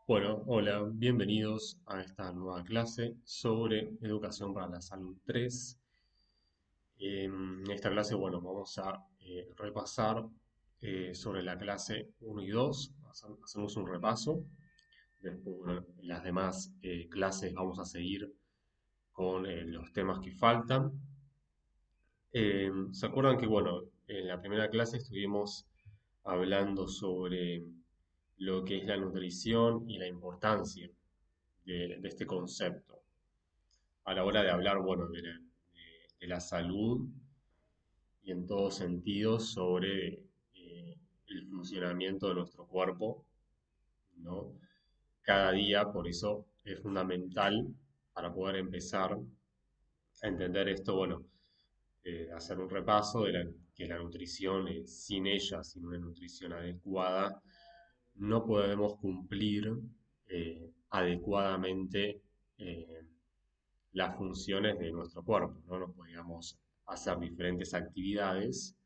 Bueno, hola, bienvenidos a esta nueva clase sobre Educación para la Salud 3. En esta clase, bueno, vamos a repasar sobre la clase 1 y 2. Hacemos un repaso. Después, bueno, en las demás clases vamos a seguir con los temas que faltan. ¿Se acuerdan que, bueno, en la primera clase estuvimos hablando sobre lo que es la nutrición y la importancia de este concepto a la hora de hablar, bueno, de la salud y en todo sentido sobre el funcionamiento de nuestro cuerpo, ¿no? Cada día, por eso es fundamental para poder empezar a entender esto, bueno, hacer un repaso de que la nutrición, sin ella, sin una nutrición adecuada, no podemos cumplir adecuadamente eh, las funciones de nuestro cuerpo, ¿no? No podíamos hacer diferentes actividades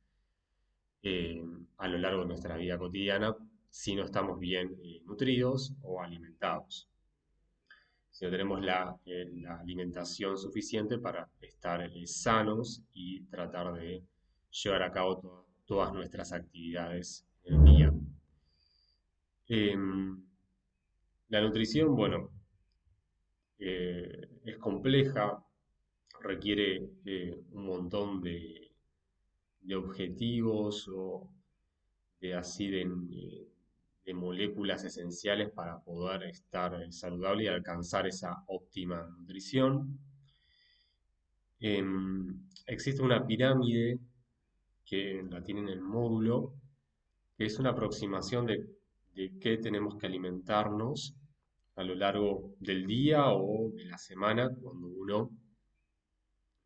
eh, a lo largo de nuestra vida cotidiana si no estamos bien nutridos o alimentados, si no tenemos la alimentación suficiente para estar sanos y tratar de llevar a cabo todas nuestras actividades en el día. Em, la nutrición, bueno, es compleja, requiere un montón de objetivos o de así de moléculas esenciales para poder estar saludable y alcanzar esa óptima nutrición. Existe una pirámide que la tiene en el módulo, que es una aproximación de qué tenemos que alimentarnos a lo largo del día o de la semana cuando uno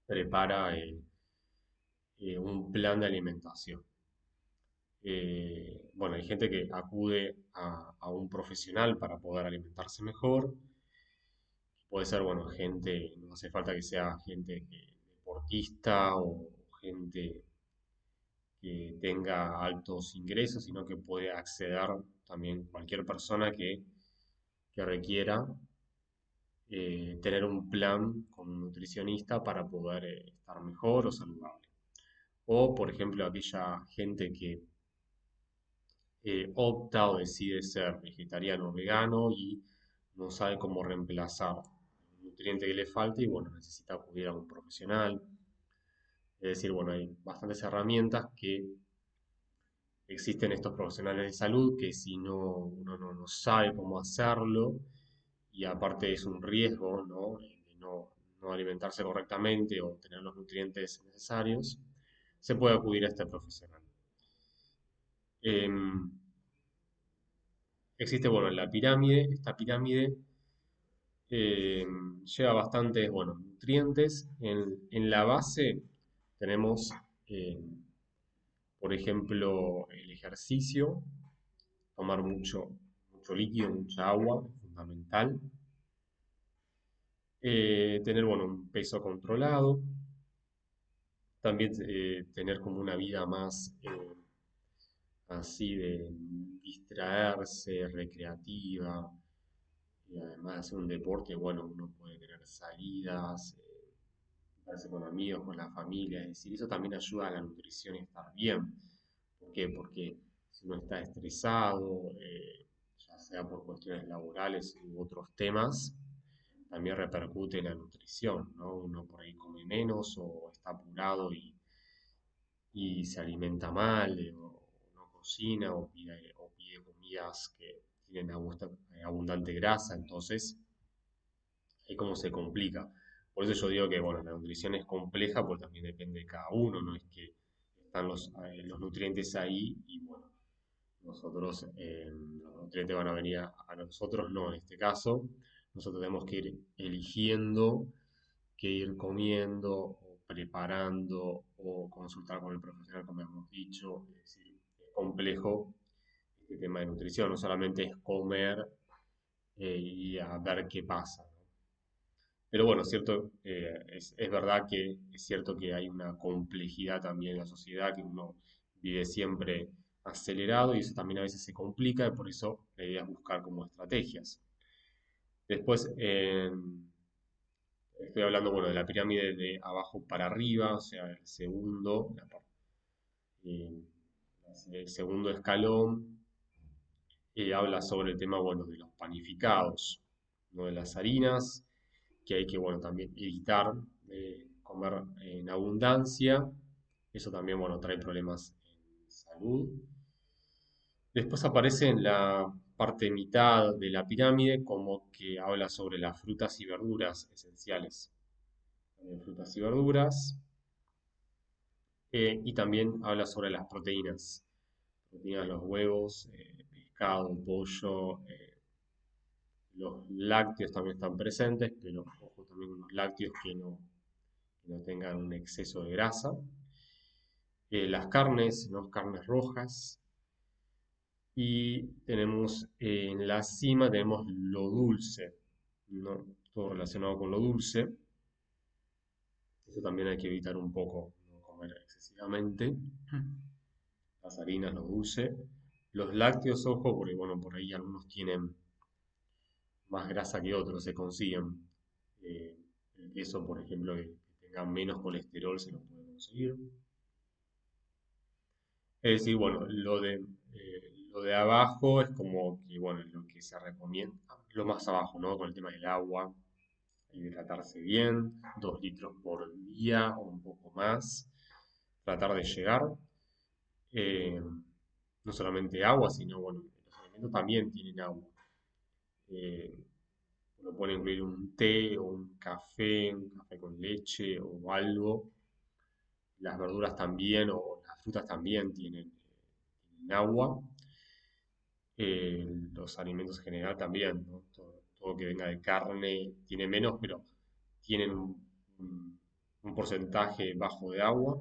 prepara un plan de alimentación. Bueno, hay gente que acude a un profesional para poder alimentarse mejor. Puede ser, bueno, gente, no hace falta que sea gente deportista o gente que tenga altos ingresos, sino que puede acceder también cualquier persona que requiera tener un plan con un nutricionista para poder estar mejor o saludable. O, por ejemplo, aquella gente que opta o decide ser vegetariano o vegano y no sabe cómo reemplazar un nutriente que le falta y bueno, necesita acudir a un profesional. Es decir, bueno, hay bastantes herramientas que existen estos profesionales de salud que si uno no sabe cómo hacerlo y aparte es un riesgo, ¿no? De no alimentarse correctamente o tener los nutrientes necesarios, se puede acudir a este profesional. Em, Existe, bueno, la pirámide, esta pirámide eh, lleva bastantes, bueno, nutrientes. En la base tenemos, eh, por ejemplo, el ejercicio, tomar mucho líquido, mucha agua, es fundamental. Tener, bueno, un peso controlado. También tener como una vida más así de distraerse, recreativa, y además de hacer un deporte, bueno, uno puede tener salidas, verse con amigos, con la familia, es decir, eso también ayuda a la nutrición y estar bien. ¿Por qué? Porque si uno está estresado, ya sea por cuestiones laborales u otros temas, también repercute en la nutrición, ¿no? Uno por ahí come menos o está apurado y se alimenta mal, o no cocina, o pide comidas que tienen abundante grasa, entonces ahí como se complica. Por eso yo digo que, bueno, la nutrición es compleja porque también depende de cada uno, no es que están los nutrientes ahí y bueno, los nutrientes van a venir a nosotros, no, en este caso, nosotros tenemos que ir eligiendo qué ir comiendo o preparando o consultar con el profesional, como hemos dicho, es decir, es complejo este tema de nutrición, no solamente es comer y a ver qué pasa, ¿no? Pero bueno, cierto, es verdad que es cierto que hay una complejidad también en la sociedad, que uno vive siempre acelerado y eso también a veces se complica y por eso la idea es buscar como estrategias. Después, estoy hablando, bueno, de la pirámide de abajo para arriba, o sea, el segundo, eh, el segundo escalón, habla sobre el tema, bueno, de los panificados, ¿no? De las harinas, que hay que, bueno, también evitar comer en abundancia. Eso también, bueno, trae problemas en salud. Después aparece en la parte mitad de la pirámide como que habla sobre las frutas y verduras esenciales. Frutas y verduras. Y también habla sobre las proteínas. Proteínas, los huevos, pescado, pollo, los lácteos también están presentes, pero ojo también con los lácteos que no tengan un exceso de grasa. Las carnes, ¿no? Carnes rojas. Y tenemos en la cima tenemos lo dulce, ¿no? Todo relacionado con lo dulce. Eso también hay que evitar un poco, no comer excesivamente. Las harinas, lo dulce. Los lácteos, ojo, porque bueno, por ahí algunos tienen más grasa que otros, se consiguen. Eh, el queso, por ejemplo, que tenga menos colesterol se lo puede conseguir. Es decir, bueno, lo de abajo es como que, bueno, lo que se recomienda, lo más abajo, ¿no? Con el tema del agua, hidratarse bien, 2 litros por día o un poco más, tratar de llegar. eh, no solamente agua, sino, bueno, los alimentos también tienen agua. Eh, Uno puede incluir un té o un café con leche o algo. Las verduras también o las frutas también tienen agua. Los alimentos en general también, ¿no? Todo que venga de carne tiene menos, pero tienen un porcentaje bajo de agua.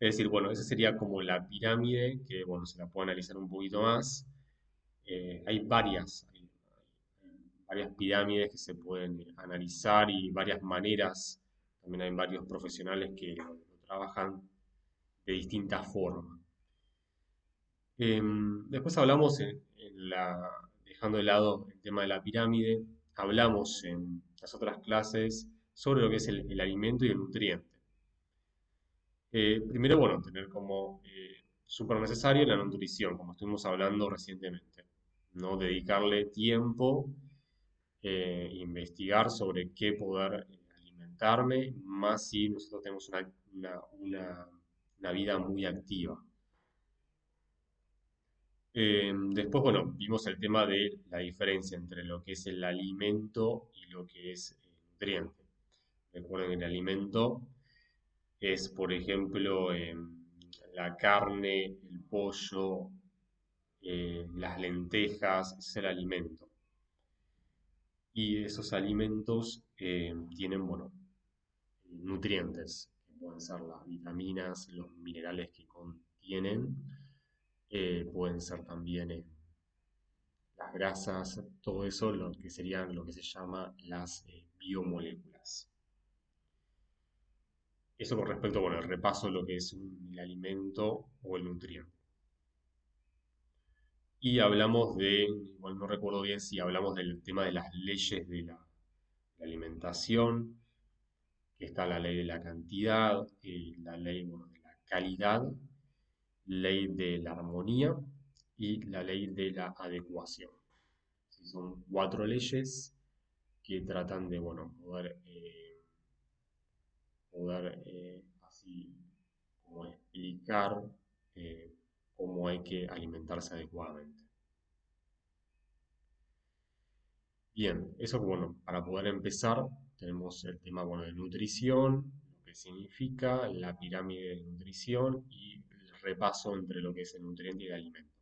Es decir, bueno, esa sería como la pirámide, que bueno, se la puede analizar un poquito más. Hay varias pirámides que se pueden analizar y varias maneras. También hay varios profesionales que lo trabajan de distintas formas. Después hablamos dejando de lado el tema de la pirámide, hablamos en las otras clases sobre lo que es el alimento y el nutriente. Primero, bueno, tener como súper necesario la nutrición, como estuvimos hablando recientemente, ¿no? Dedicarle tiempo, investigar sobre qué poder alimentarme, más si nosotros tenemos una vida muy activa. Después, bueno, vimos el tema de la diferencia entre lo que es el alimento y lo que es nutriente. Recuerden que el alimento es, por ejemplo, la carne, el pollo, las lentejas, ese es el alimento. Y esos alimentos tienen, bueno, nutrientes, que pueden ser las vitaminas, los minerales que contienen, pueden ser también las grasas, todo eso, lo que serían lo que se llama las biomoléculas. Eso con respecto, bueno, al repaso de lo que es el alimento o el nutriente. Y hablamos bueno, no recuerdo bien si hablamos del tema de las leyes de la alimentación, que está la ley de la cantidad, la ley, bueno, de la calidad, ley de la armonía y la ley de la adecuación. Sí, son 4 leyes que tratan de, bueno, poder así como explicar eh, cómo hay que alimentarse adecuadamente. Bien, eso bueno, para poder empezar tenemos el tema bueno, de nutrición, lo que significa la pirámide de nutrición y el repaso entre lo que es el nutriente y el alimento.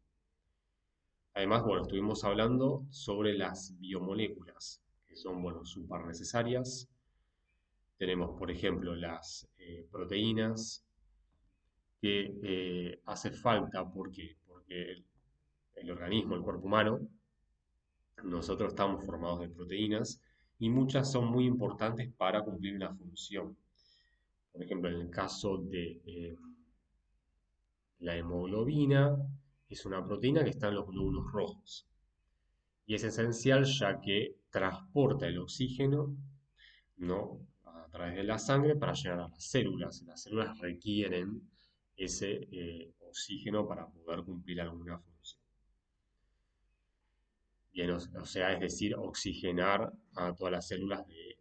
Además, bueno, estuvimos hablando sobre las biomoléculas, que son, bueno, súper necesarias. Tenemos, por ejemplo, las proteínas, que hace falta, ¿por qué? Porque el organismo, el cuerpo humano, nosotros estamos formados de proteínas y muchas son muy importantes para cumplir una función. Por ejemplo, en el caso La hemoglobina es una proteína que está en los glóbulos rojos y es esencial ya que transporta el oxígeno, ¿no?, a través de la sangre para llegar a las células. Las células requieren ese oxígeno para poder cumplir alguna función. Bien, o sea, es decir, oxigenar a todas las células del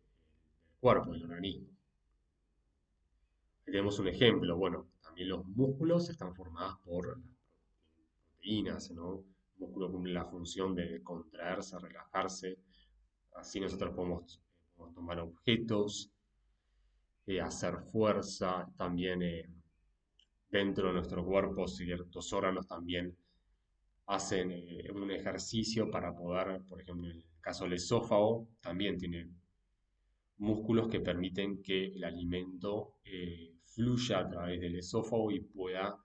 cuerpo, del organismo. Aquí tenemos un ejemplo. Bueno, también los músculos están formados por las proteínas, ¿no? El músculo cumple la función de contraerse, relajarse. Así nosotros podemos tomar objetos, hacer fuerza. También dentro de nuestro cuerpo ciertos órganos también hacen un ejercicio para poder, por ejemplo, en el caso del esófago, también tiene músculos que permiten que el alimento fluya a través del esófago y pueda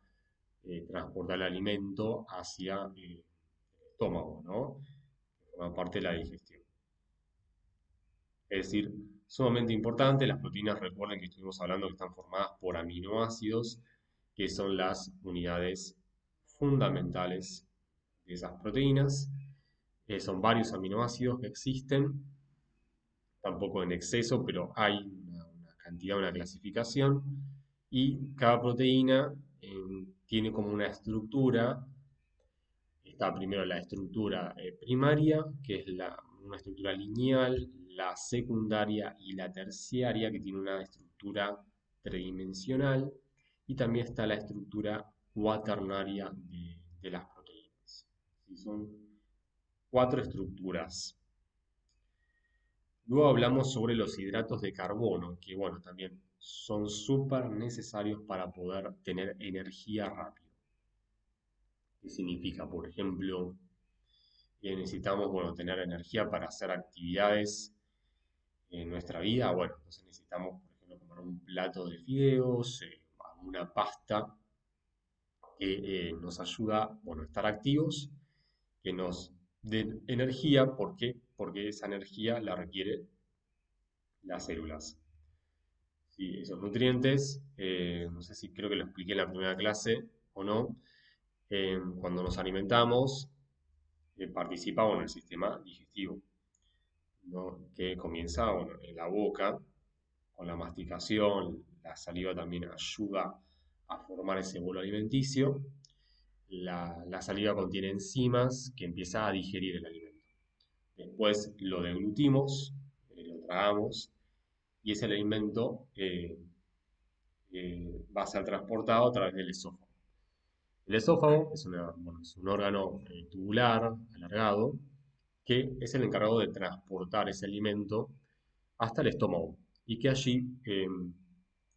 transportar el alimento hacia el estómago, ¿no? Que forma parte de la digestión. Es decir, sumamente importante, las proteínas, recuerden que estuvimos hablando que están formadas por aminoácidos, que son las unidades fundamentales de esas proteínas. Son varios aminoácidos que existen, tampoco en exceso, pero hay una cantidad, una clasificación, y cada proteína tiene como una estructura. Está primero la estructura primaria, que es una estructura lineal, la secundaria y la terciaria, que tiene una estructura tridimensional, y también está la estructura cuaternaria de las proteínas. ¿Sí? Son cuatro estructuras. Luego hablamos sobre los hidratos de carbono, que bueno, también son súper necesarios para poder tener energía rápido. ¿Qué significa? Por ejemplo, necesitamos, bueno, tener energía para hacer actividades en nuestra vida. Bueno, entonces necesitamos, por ejemplo, comer un plato de fideos, una pasta que nos ayuda, bueno, a estar activos, que nos den energía. ¿Por qué? Porque esa energía la requiere las células. Sí, esos nutrientes, no sé si creo que lo expliqué en la primera clase o no, cuando nos alimentamos, participa, bueno, el sistema digestivo, ¿no?, que comienza, bueno, en la boca, con la masticación. La saliva también ayuda a formar ese bolo alimenticio. La saliva contiene enzimas que empieza a digerir el alimento. Después lo deglutimos, lo tragamos, y ese alimento va a ser transportado a través del esófago. El esófago bueno, es un órgano tubular, alargado, que es el encargado de transportar ese alimento hasta el estómago y que allí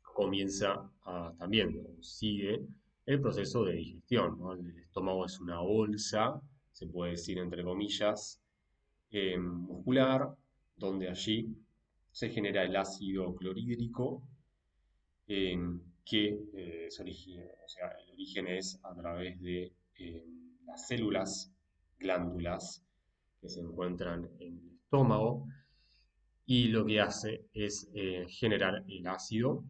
comienza también, o sigue el proceso de digestión, ¿no? El estómago es una bolsa, se puede decir entre comillas, muscular, donde allí se genera el ácido clorhídrico, que o sea, el origen es a través de las células, glándulas que se encuentran en el estómago, y lo que hace es generar el ácido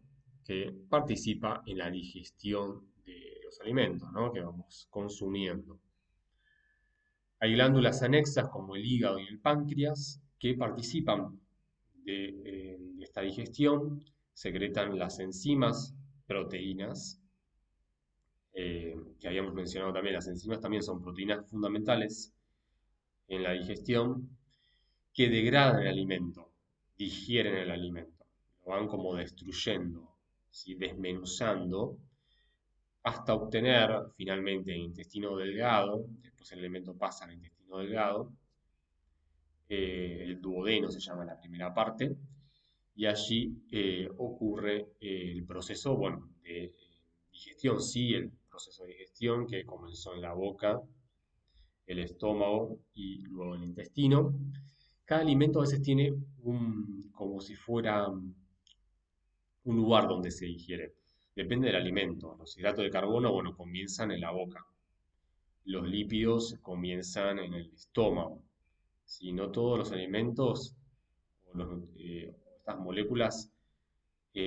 que participa en la digestión de los alimentos, ¿no?, que vamos consumiendo. Hay glándulas anexas como el hígado y el páncreas que participan de esta digestión, secretan las enzimas, proteínas, que habíamos mencionado también. Las enzimas también son proteínas fundamentales en la digestión que degradan el alimento, digieren el alimento, lo van como destruyendo, ¿sí?, desmenuzando, hasta obtener finalmente el intestino delgado. Después el alimento pasa al intestino delgado, el duodeno se llama la primera parte, y allí ocurre el proceso, bueno, de digestión. Sí, el proceso de digestión que comenzó en la boca, el estómago y luego el intestino. Cada alimento a veces tiene como si fuera un lugar donde se digiere. Depende del alimento. Los hidratos de carbono, bueno, comienzan en la boca. Los lípidos comienzan en el estómago. Si no todos los alimentos o estas moléculas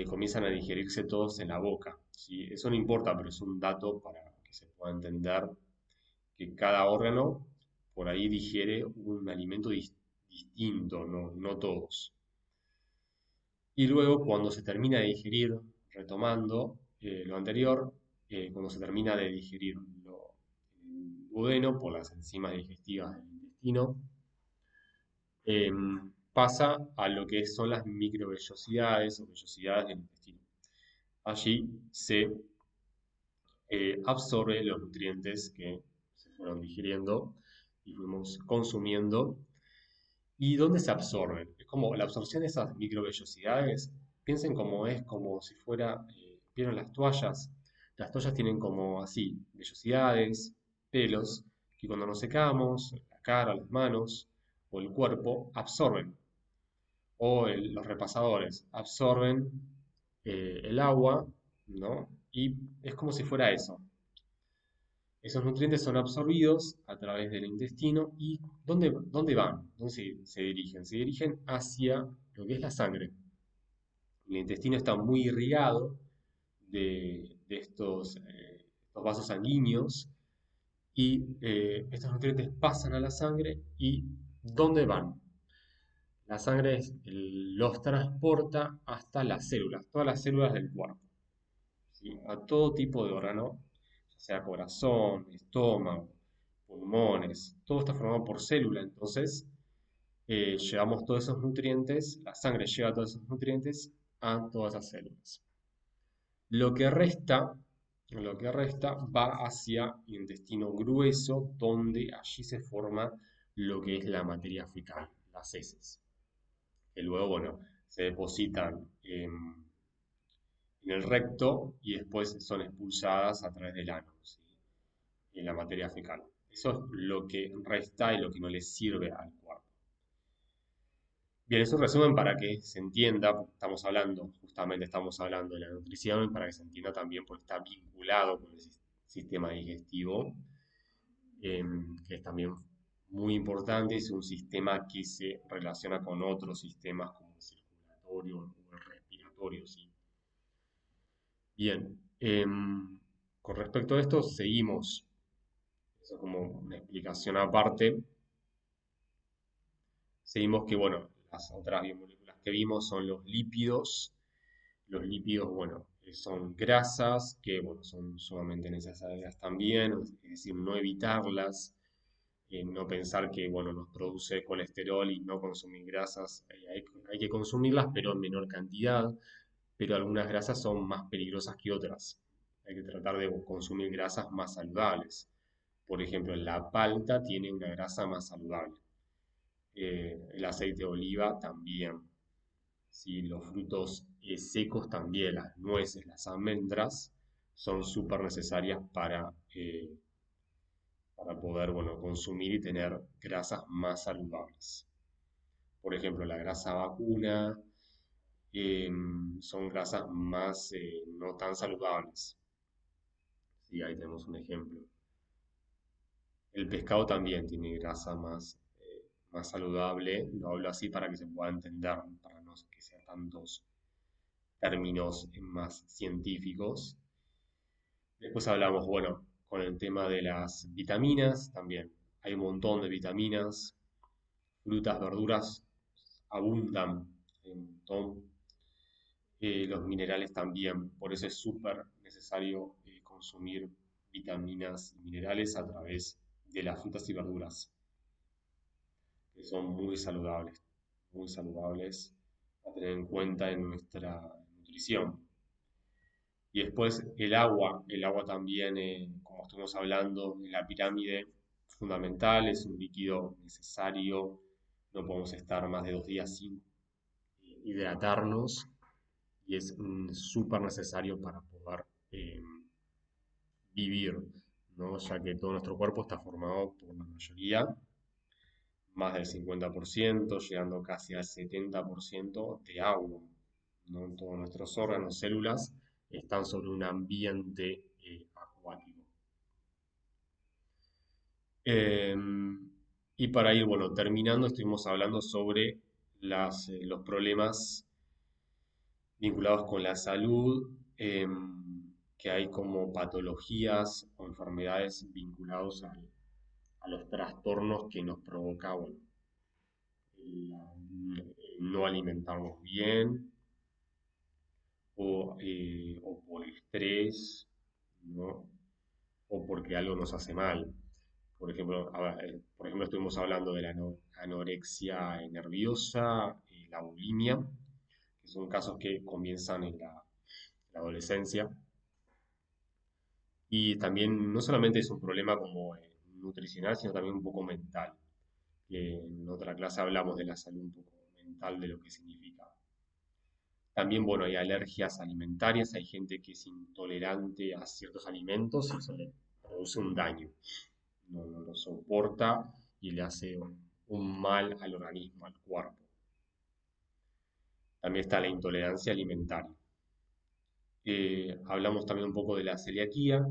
comienzan a digerirse todos en la boca, ¿sí? Eso no importa, pero es un dato para que se pueda entender que cada órgano por ahí digiere un alimento distinto, no, no todos. Y luego cuando se termina de digerir, retomando lo anterior, cuando se termina de digerir el duodeno por las enzimas digestivas del intestino, eh, pasa a lo que son las microvellosidades o vellosidades del intestino. Allí se absorbe los nutrientes que se fueron digiriendo y fuimos consumiendo. ¿Y dónde se absorben? Es como la absorción de esas microvellosidades, piensen como es como si fuera, ¿vieron las toallas? Las toallas tienen como así, vellosidades, pelos, que cuando nos secamos, la cara, las manos o el cuerpo, absorben. O los repasadores absorben el agua, ¿no? Y es como si fuera eso. Esos nutrientes son absorbidos a través del intestino y ¿dónde van? ¿Dónde se dirigen? Se dirigen hacia lo que es la sangre. El intestino está muy irrigado de estos vasos sanguíneos y estos nutrientes pasan a la sangre y ¿dónde van? La sangre los transporta hasta las células, todas las células del cuerpo, ¿sí? A todo tipo de órgano, ya sea corazón, estómago, pulmones, todo está formado por célula, entonces llevamos todos esos nutrientes, la sangre lleva todos esos nutrientes a todas esas células. Lo que resta, lo que resta va hacia el intestino grueso, donde allí se forma lo que es la materia fecal, las heces, que luego, bueno, se depositan en el recto y después son expulsadas a través del ano, ¿sí? En la materia fecal. Eso es lo que resta y lo que no le sirve al cuerpo. Bien, es un resumen para que se entienda, porque estamos hablando de la nutrición, para que se entienda también porque está vinculado con el sistema digestivo, que es también muy importante, es un sistema que se relaciona con otros sistemas como el circulatorio o el respiratorio, ¿sí? Bien, con respecto a esto, seguimos. Eso es como una explicación aparte. Seguimos que, bueno, las otras biomoléculas que vimos son los lípidos. Los lípidos, bueno, son grasas que, bueno, son sumamente necesarias también, es decir, no evitarlas, no pensar que, bueno, nos produce colesterol y no consumir grasas. Hay que consumirlas, pero en menor cantidad, pero algunas grasas son más peligrosas que otras. Hay que tratar de consumir grasas más saludables. Por ejemplo, la palta tiene una grasa más saludable. El aceite de oliva también. ¿Sí? Los frutos secos también, las nueces, las almendras, son súper necesarias para poder, bueno, consumir y tener grasas más saludables. Por ejemplo, la grasa vacuna eh, son grasas más no tan saludables. Sí, ahí tenemos un ejemplo. El pescado también tiene grasa más saludable, lo hablo así para que se pueda entender, para no que sean tantos términos más científicos. Después hablamos, bueno, con el tema de las vitaminas también. Hay un montón de vitaminas, frutas, verduras abundan, hay un montón. Los minerales también, por eso es súper necesario consumir vitaminas y minerales a través de las frutas y verduras, que son muy saludables a tener en cuenta en nuestra nutrición. Y después el agua también, como estuvimos hablando en la pirámide, fundamental, es un líquido necesario, no podemos estar más de 2 días sin hidratarnos y es súper necesario para poder vivir, ¿no? Ya que todo nuestro cuerpo está formado por la mayoría, más del 50%, llegando casi al 70% de agua, ¿no? Todos nuestros órganos, células, están sobre un ambiente acuático. Eh, y para ir, bueno, terminando, estuvimos hablando sobre los problemas vinculados con la salud. que hay como patologías o enfermedades vinculadas a los trastornos que nos provoca, bueno, el no alimentarnos bien o por estrés, ¿no? O porque algo nos hace mal. Por ejemplo, estuvimos hablando de la anorexia nerviosa y la bulimia, que son casos que comienzan en la adolescencia. Y también no solamente es un problema como nutricional, sino también un poco mental, que en otra clase hablamos de la salud un poco mental, de lo que significa. También, bueno, hay alergias alimentarias, hay gente que es intolerante a ciertos alimentos y eso le produce un daño. No lo soporta y le hace un mal al organismo, al cuerpo. También está la intolerancia alimentaria. Hablamos también un poco de la celiaquía,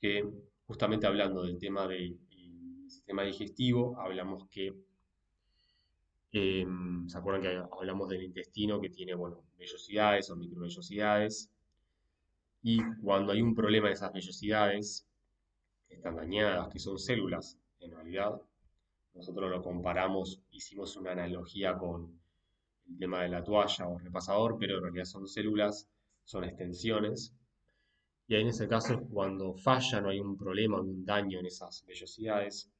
que justamente hablando del tema del sistema digestivo, hablamos que, ¿se acuerdan que hablamos del intestino que tiene, bueno, vellosidades o microvellosidades? Y cuando hay un problema de esas vellosidades, que están dañadas, que son células, en realidad, nosotros lo comparamos, hicimos una analogía con el tema de la toalla o repasador, pero en realidad son células, son extensiones. Y ahí en ese caso es cuando falla, no hay un problema, un daño en esas vellosidades,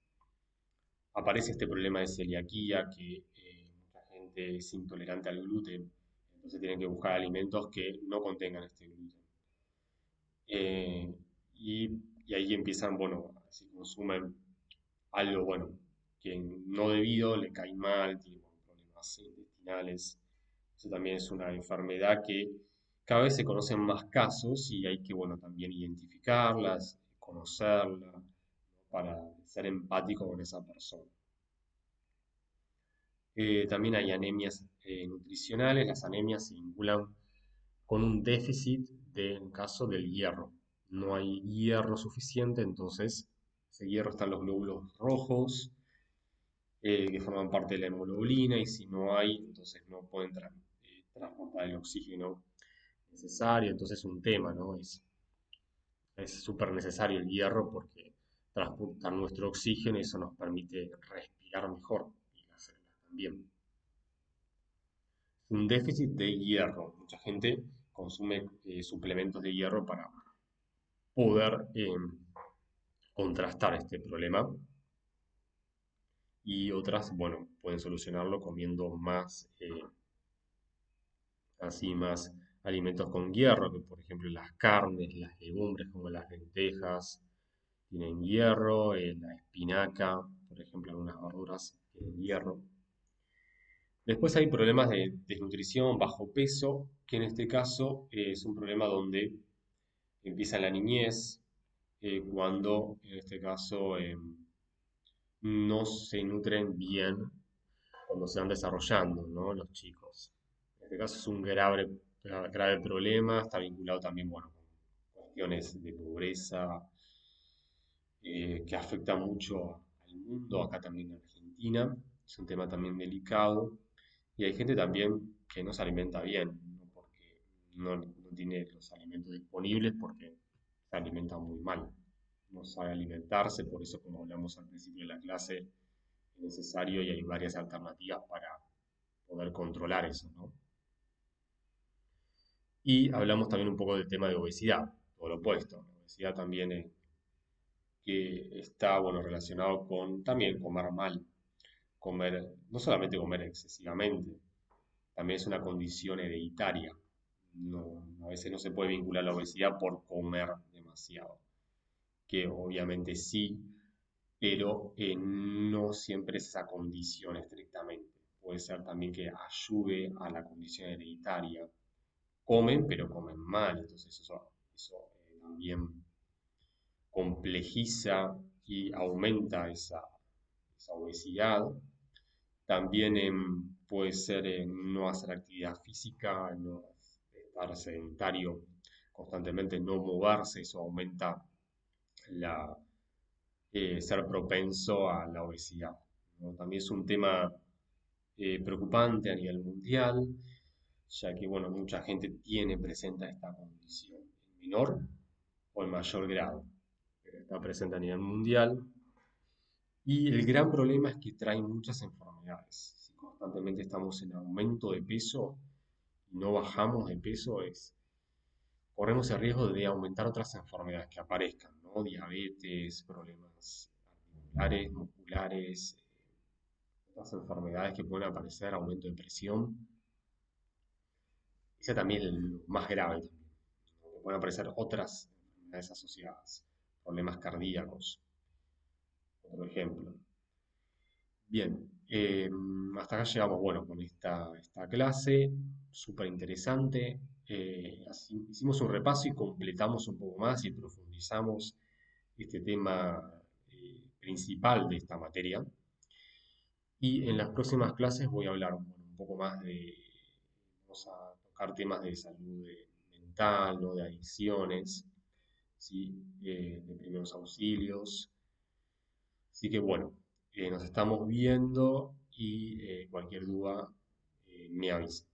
aparece este problema de celiaquía, que mucha gente es intolerante al gluten, entonces tienen que buscar alimentos que no contengan este gluten. Eh, y, y ahí empiezan, bueno, si consumen algo, bueno, que no debido, le cae mal, tiene bueno, problemas intestinales. Eso también es una enfermedad que cada vez se conocen más casos y hay que, bueno, también identificarlas, conocerla, ¿no? Para ser empático con esa persona. También hay anemias nutricionales. Las anemias se vinculan con un déficit en caso del hierro. No hay hierro suficiente, entonces ese hierro está en los glóbulos rojos, que forman parte de la hemoglobina, y si no hay, entonces no pueden transportar el oxígeno necesario. Entonces es un tema, ¿no? Es súper necesario el hierro porque transporta nuestro oxígeno y eso nos permite respirar mejor y las células también. Un déficit de hierro. Mucha gente consume suplementos de hierro para poder contrastar este problema y otras, bueno, pueden solucionarlo comiendo más, así más alimentos con hierro, que por ejemplo las carnes, las legumbres como las lentejas tienen hierro, la espinaca, por ejemplo algunas verduras tienen hierro. Después hay problemas de desnutrición, bajo peso, que en este caso es un problema donde empieza en la niñez, cuando en este caso no se nutren bien cuando se van desarrollando, ¿no? Los chicos. En este caso es un grave problema, está vinculado también, bueno, con cuestiones de pobreza, que afecta mucho al mundo, acá también en Argentina, es un tema también delicado, y hay gente también que no se alimenta bien, ¿no? Porque no tiene los alimentos disponibles porque se alimenta muy mal, no sabe alimentarse, por eso como hablamos al principio de la clase, es necesario y hay varias alternativas para poder controlar eso, ¿no? Y hablamos también un poco del tema de obesidad, todo lo opuesto. La obesidad también que está, bueno, relacionado con también comer mal, comer, no solamente comer excesivamente, también es una condición hereditaria. No, a veces no se puede vincular la obesidad por comer demasiado, que obviamente sí, pero no siempre es esa condición estrictamente. Puede ser también que ayude a la condición hereditaria. Comen, pero comen mal, entonces eso también complejiza y aumenta esa obesidad. También puede ser no hacer actividad física, no estar sedentario constantemente, no moverse, eso aumenta ser propenso a la obesidad, ¿no? También es un tema preocupante a nivel mundial, ya que bueno, mucha gente tiene presente esta condición en menor o en mayor grado, pero está presente a nivel mundial. Y el gran problema es que trae muchas enfermedades. Si constantemente estamos en aumento de peso y no bajamos de peso, corremos el riesgo de aumentar otras enfermedades que aparezcan, ¿no? Diabetes, problemas articulares, musculares, otras enfermedades que pueden aparecer, aumento de presión. Ese también es lo más grave también, ¿no? Que pueden aparecer otras enfermedades asociadas, problemas cardíacos, otro ejemplo. Bien, hasta acá llegamos, bueno, con esta clase, súper interesante. Hicimos un repaso y completamos un poco más y profundizamos este tema principal de esta materia. Y en las próximas clases voy a hablar, bueno, un poco más vamos a tocar temas de salud mental, ¿no? De adicciones, ¿sí? De primeros auxilios. Así que bueno, nos estamos viendo y cualquier duda me avisa.